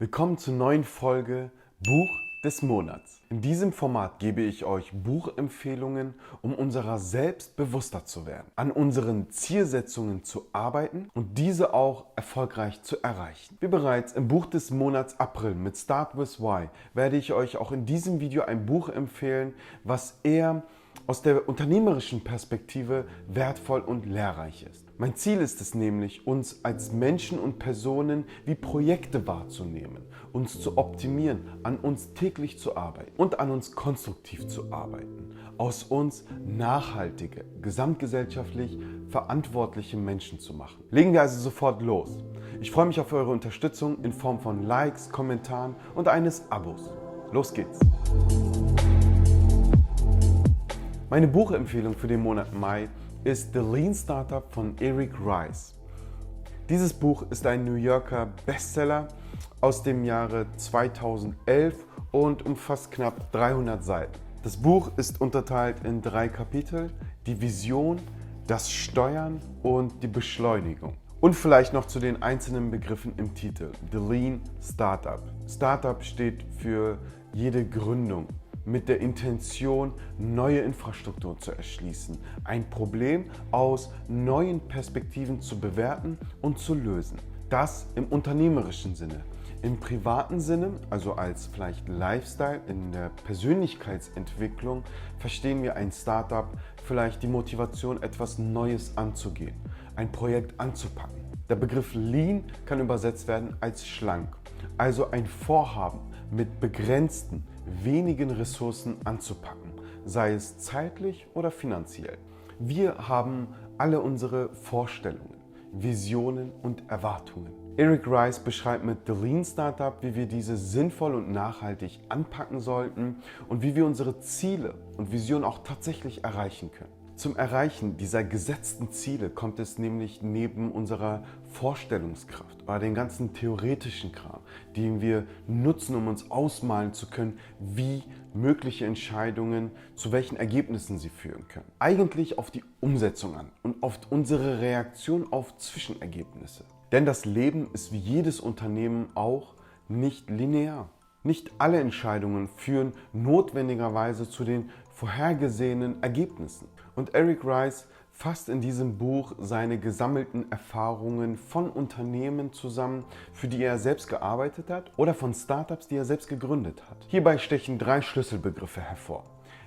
Willkommen zur neuen Folge Buch des Monats. In diesem Format gebe ich euch Buchempfehlungen, um unserer selbst bewusster zu werden, an unseren Zielsetzungen zu arbeiten und diese auch erfolgreich zu erreichen. Wie bereits im Buch des Monats April mit Start with Why werde ich euch auch in diesem Video ein Buch empfehlen, was eher aus der unternehmerischen Perspektive wertvoll und lehrreich ist. Mein Ziel ist es nämlich, uns als Menschen und Personen wie Projekte wahrzunehmen, uns zu optimieren, an uns täglich zu arbeiten und an uns konstruktiv zu arbeiten, aus uns nachhaltige, gesamtgesellschaftlich verantwortliche Menschen zu machen. Legen wir also sofort los. Ich freue mich auf eure Unterstützung in Form von Likes, Kommentaren und eines Abos. Los geht's! Meine Buchempfehlung für den Monat Mai ist The Lean Startup von Eric Rice. Dieses Buch ist ein New Yorker Bestseller aus dem Jahre 2011 und umfasst knapp 300 Seiten. Das Buch ist unterteilt in 3 Kapitel: die Vision, das Steuern und die Beschleunigung. Und vielleicht noch zu den einzelnen Begriffen im Titel. The Lean Startup. Startup steht für jede Gründung mit der Intention, neue Infrastruktur zu erschließen, ein Problem aus neuen Perspektiven zu bewerten und zu lösen. Das im unternehmerischen Sinne. Im privaten Sinne, also als vielleicht Lifestyle, in der Persönlichkeitsentwicklung, verstehen wir ein Startup vielleicht die Motivation, etwas Neues anzugehen, ein Projekt anzupacken. Der Begriff Lean kann übersetzt werden als schlank, also ein Vorhaben mit begrenzten, wenigen Ressourcen anzupacken, sei es zeitlich oder finanziell. Wir haben alle unsere Vorstellungen, Visionen und Erwartungen. Eric Rice beschreibt mit The Lean Startup, wie wir diese sinnvoll und nachhaltig anpacken sollten und wie wir unsere Ziele und Visionen auch tatsächlich erreichen können. Zum Erreichen dieser gesetzten Ziele kommt es nämlich neben unserer Vorstellungskraft oder den ganzen theoretischen Kram, den wir nutzen, um uns ausmalen zu können, wie mögliche Entscheidungen zu welchen Ergebnissen sie führen können. Eigentlich auf die Umsetzung an und auf unsere Reaktion auf Zwischenergebnisse. Denn das Leben ist wie jedes Unternehmen auch nicht linear. Nicht alle Entscheidungen führen notwendigerweise zu den vorhergesehenen Ergebnissen. Und Eric Rice fasst in diesem Buch seine gesammelten Erfahrungen von Unternehmen zusammen, für die er selbst gearbeitet hat, oder von Startups, die er selbst gegründet hat. Hierbei stechen 3 Schlüsselbegriffe hervor: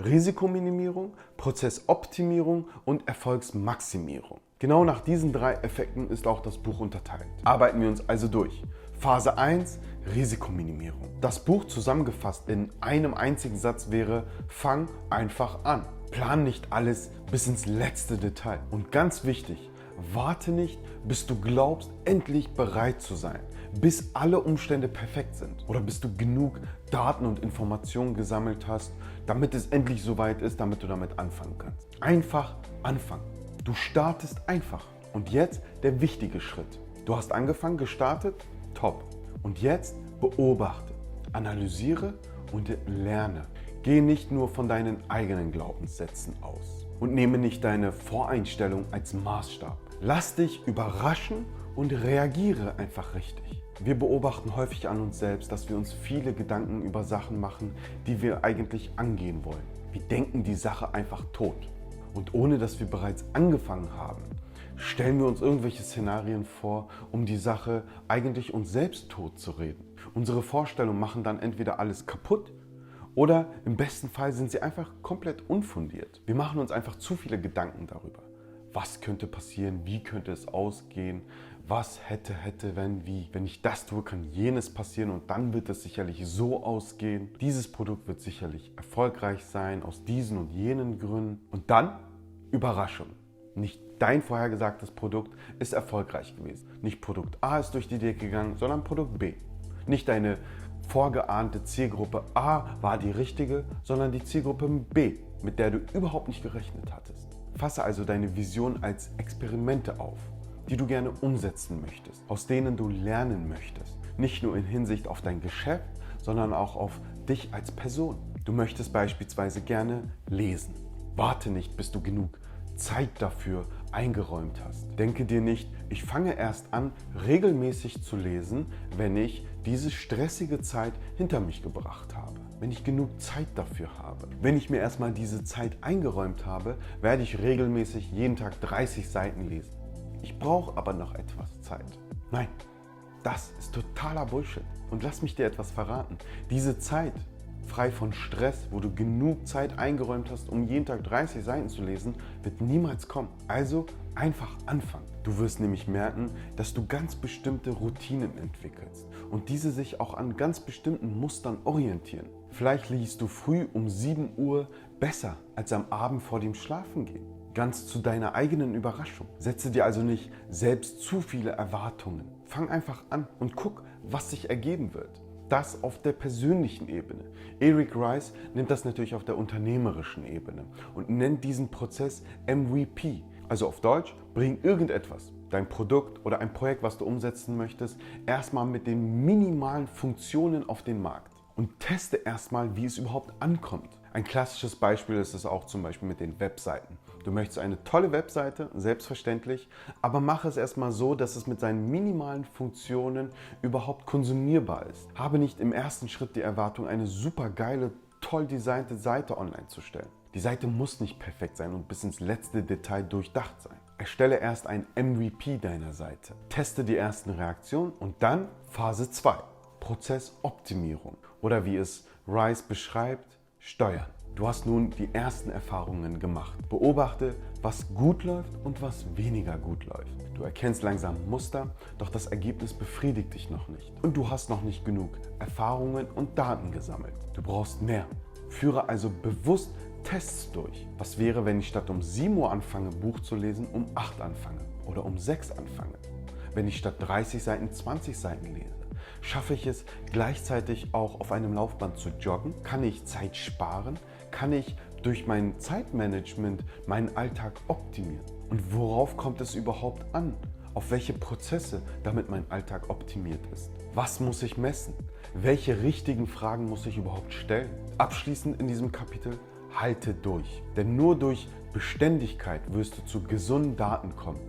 Risikominimierung, Prozessoptimierung und Erfolgsmaximierung. Genau nach diesen 3 Effekten ist auch das Buch unterteilt. Arbeiten wir uns also durch. Phase 1: Risikominimierung. Das Buch zusammengefasst in einem einzigen Satz wäre: Fang einfach an. Plan nicht alles bis ins letzte Detail. Und ganz wichtig, warte nicht, bis du glaubst, endlich bereit zu sein, bis alle Umstände perfekt sind oder bis du genug Daten und Informationen gesammelt hast, damit es endlich soweit ist, damit du damit anfangen kannst. Einfach anfangen. Du startest einfach. Und jetzt der wichtige Schritt. Du hast angefangen, gestartet, top. Und jetzt beobachte, analysiere und lerne. Geh nicht nur von deinen eigenen Glaubenssätzen aus und nehme nicht deine Voreinstellung als Maßstab. Lass dich überraschen und reagiere einfach richtig. Wir beobachten häufig an uns selbst, dass wir uns viele Gedanken über Sachen machen, die wir eigentlich angehen wollen. Wir denken die Sache einfach tot. Und ohne dass wir bereits angefangen haben, stellen wir uns irgendwelche Szenarien vor, um die Sache eigentlich uns selbst tot zu reden. Unsere Vorstellungen machen dann entweder alles kaputt oder im besten Fall sind sie einfach komplett unfundiert. Wir machen uns einfach zu viele Gedanken darüber. Was könnte passieren? Wie könnte es ausgehen? Was hätte, wenn, wie? Wenn ich das tue, kann jenes passieren und dann wird es sicherlich so ausgehen. Dieses Produkt wird sicherlich erfolgreich sein aus diesen und jenen Gründen. Und dann Überraschung. Nicht dein vorhergesagtes Produkt ist erfolgreich gewesen. Nicht Produkt A ist durch die Decke gegangen, sondern Produkt B. Nicht deine vorgeahnte Zielgruppe A war die richtige, sondern die Zielgruppe B, mit der du überhaupt nicht gerechnet hattest. Fasse also deine Vision als Experimente auf, die du gerne umsetzen möchtest, aus denen du lernen möchtest. Nicht nur in Hinsicht auf dein Geschäft, sondern auch auf dich als Person. Du möchtest beispielsweise gerne lesen. Warte nicht, bis du genug Zeit dafür eingeräumt hast. Denke dir nicht, ich fange erst an, regelmäßig zu lesen, wenn ich diese stressige Zeit hinter mich gebracht habe, wenn ich genug Zeit dafür habe. Wenn ich mir erstmal diese Zeit eingeräumt habe, werde ich regelmäßig jeden Tag 30 Seiten lesen. Ich brauche aber noch etwas Zeit. Nein, das ist totaler Bullshit. Und lass mich dir etwas verraten. Diese Zeit, frei von Stress, wo du genug Zeit eingeräumt hast, um jeden Tag 30 Seiten zu lesen, wird niemals kommen. Also einfach anfangen. Du wirst nämlich merken, dass du ganz bestimmte Routinen entwickelst und diese sich auch an ganz bestimmten Mustern orientieren. Vielleicht liest du früh um 7 Uhr besser als am Abend vor dem Schlafengehen. Ganz zu deiner eigenen Überraschung. Setze dir also nicht selbst zu viele Erwartungen. Fang einfach an und guck, was sich ergeben wird. Das auf der persönlichen Ebene. Eric Rice nimmt das natürlich auf der unternehmerischen Ebene und nennt diesen Prozess MVP. Also auf Deutsch, bring irgendetwas, dein Produkt oder ein Projekt, was du umsetzen möchtest, erstmal mit den minimalen Funktionen auf den Markt und teste erstmal, wie es überhaupt ankommt. Ein klassisches Beispiel ist es auch zum Beispiel mit den Webseiten. Du möchtest eine tolle Webseite, selbstverständlich, aber mache es erstmal so, dass es mit seinen minimalen Funktionen überhaupt konsumierbar ist. Habe nicht im ersten Schritt die Erwartung, eine super geile, toll designte Seite online zu stellen. Die Seite muss nicht perfekt sein und bis ins letzte Detail durchdacht sein. Erstelle erst ein MVP deiner Seite. Teste die ersten Reaktionen und dann Phase 2, Prozessoptimierung. Oder wie es Rice beschreibt, Steuern. Du hast nun die ersten Erfahrungen gemacht. Beobachte, was gut läuft und was weniger gut läuft. Du erkennst langsam Muster, doch das Ergebnis befriedigt dich noch nicht. Und du hast noch nicht genug Erfahrungen und Daten gesammelt. Du brauchst mehr. Führe also bewusst Tests durch. Was wäre, wenn ich statt um 7 Uhr anfange, Buch zu lesen, um 8 anfange oder um 6 anfange? Wenn ich statt 30 Seiten 20 Seiten lese? Schaffe ich es gleichzeitig auch auf einem Laufband zu joggen? Kann ich Zeit sparen? Kann ich durch mein Zeitmanagement meinen Alltag optimieren? Und worauf kommt es überhaupt an? Auf welche Prozesse, damit mein Alltag optimiert ist? Was muss ich messen? Welche richtigen Fragen muss ich überhaupt stellen? Abschließend in diesem Kapitel, halte durch. Denn nur durch Beständigkeit wirst du zu gesunden Daten kommen.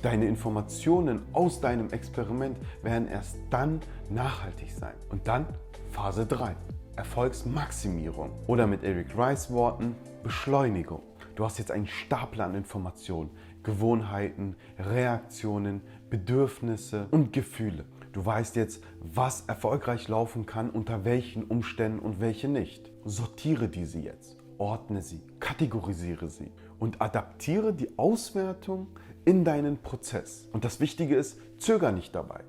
Deine Informationen aus deinem Experiment werden erst dann nachhaltig sein. Und dann Phase 3, Erfolgsmaximierung. Oder mit Eric Rice Worten, Beschleunigung. Du hast jetzt einen Stapel an Informationen, Gewohnheiten, Reaktionen, Bedürfnisse und Gefühle. Du weißt jetzt, was erfolgreich laufen kann, unter welchen Umständen und welche nicht. Sortiere diese jetzt, ordne sie, kategorisiere sie und adaptiere die Auswertung in deinen Prozess. Und das Wichtige ist, zöger nicht dabei.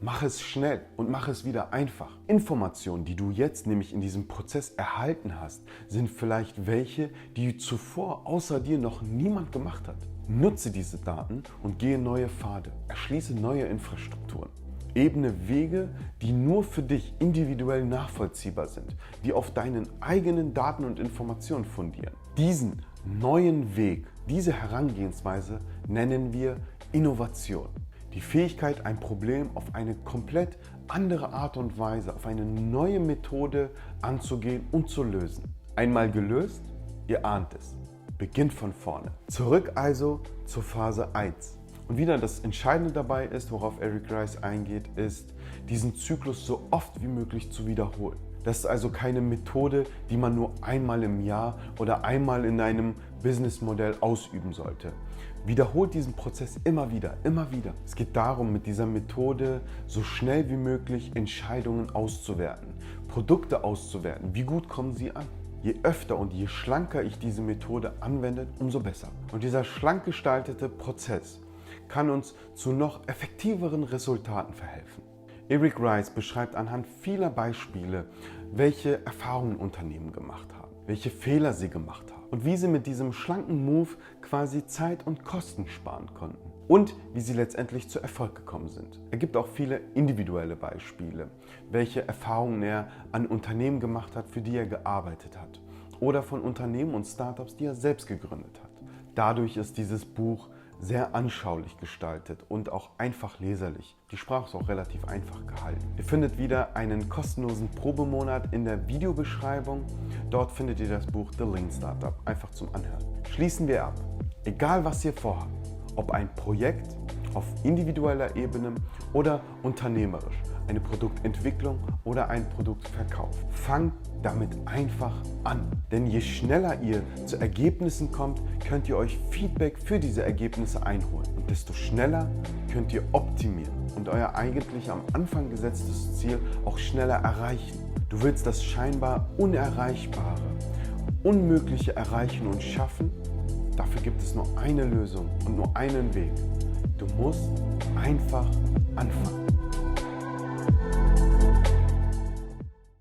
Mach es schnell und mach es wieder einfach. Informationen, die du jetzt nämlich in diesem Prozess erhalten hast, sind vielleicht welche, die zuvor außer dir noch niemand gemacht hat. Nutze diese Daten und gehe neue Pfade. Erschließe neue Infrastrukturen. Ebne Wege, die nur für dich individuell nachvollziehbar sind, die auf deinen eigenen Daten und Informationen fundieren. Diesen neuen Weg, diese Herangehensweise nennen wir Innovation. Die Fähigkeit, ein Problem auf eine komplett andere Art und Weise, auf eine neue Methode anzugehen und zu lösen. Einmal gelöst, ihr ahnt es, beginnt von vorne. Zurück also zur Phase 1. Und wieder das Entscheidende dabei ist, worauf Eric Rice eingeht, ist, diesen Zyklus so oft wie möglich zu wiederholen. Das ist also keine Methode, die man nur einmal im Jahr oder einmal in einem Businessmodell ausüben sollte. Wiederholt diesen Prozess immer wieder, immer wieder. Es geht darum, mit dieser Methode so schnell wie möglich Entscheidungen auszuwerten, Produkte auszuwerten. Wie gut kommen sie an? Je öfter und je schlanker ich diese Methode anwende, umso besser. Und dieser schlank gestaltete Prozess kann uns zu noch effektiveren Resultaten verhelfen. Eric Rice beschreibt anhand vieler Beispiele, welche Erfahrungen Unternehmen gemacht haben, welche Fehler sie gemacht haben und wie sie mit diesem schlanken Move quasi Zeit und Kosten sparen konnten und wie sie letztendlich zu Erfolg gekommen sind. Er gibt auch viele individuelle Beispiele, welche Erfahrungen er an Unternehmen gemacht hat, für die er gearbeitet hat oder von Unternehmen und Startups, die er selbst gegründet hat. Dadurch ist dieses Buch sehr anschaulich gestaltet und auch einfach leserlich. Die Sprache ist auch relativ einfach gehalten. Ihr findet wieder einen kostenlosen Probemonat in der Videobeschreibung. Dort findet ihr das Buch The Lean Startup, einfach zum Anhören. Schließen wir ab. Egal was ihr vorhabt, Ob ein Projekt auf individueller Ebene oder unternehmerisch, eine Produktentwicklung oder ein Produktverkauf. Fangt damit einfach an. Denn je schneller ihr zu Ergebnissen kommt, könnt ihr euch Feedback für diese Ergebnisse einholen. Und desto schneller könnt ihr optimieren und euer eigentlich am Anfang gesetztes Ziel auch schneller erreichen. Du willst das scheinbar Unerreichbare, Unmögliche erreichen und schaffen? Dafür gibt es nur eine Lösung und nur einen Weg. Du musst einfach anfangen.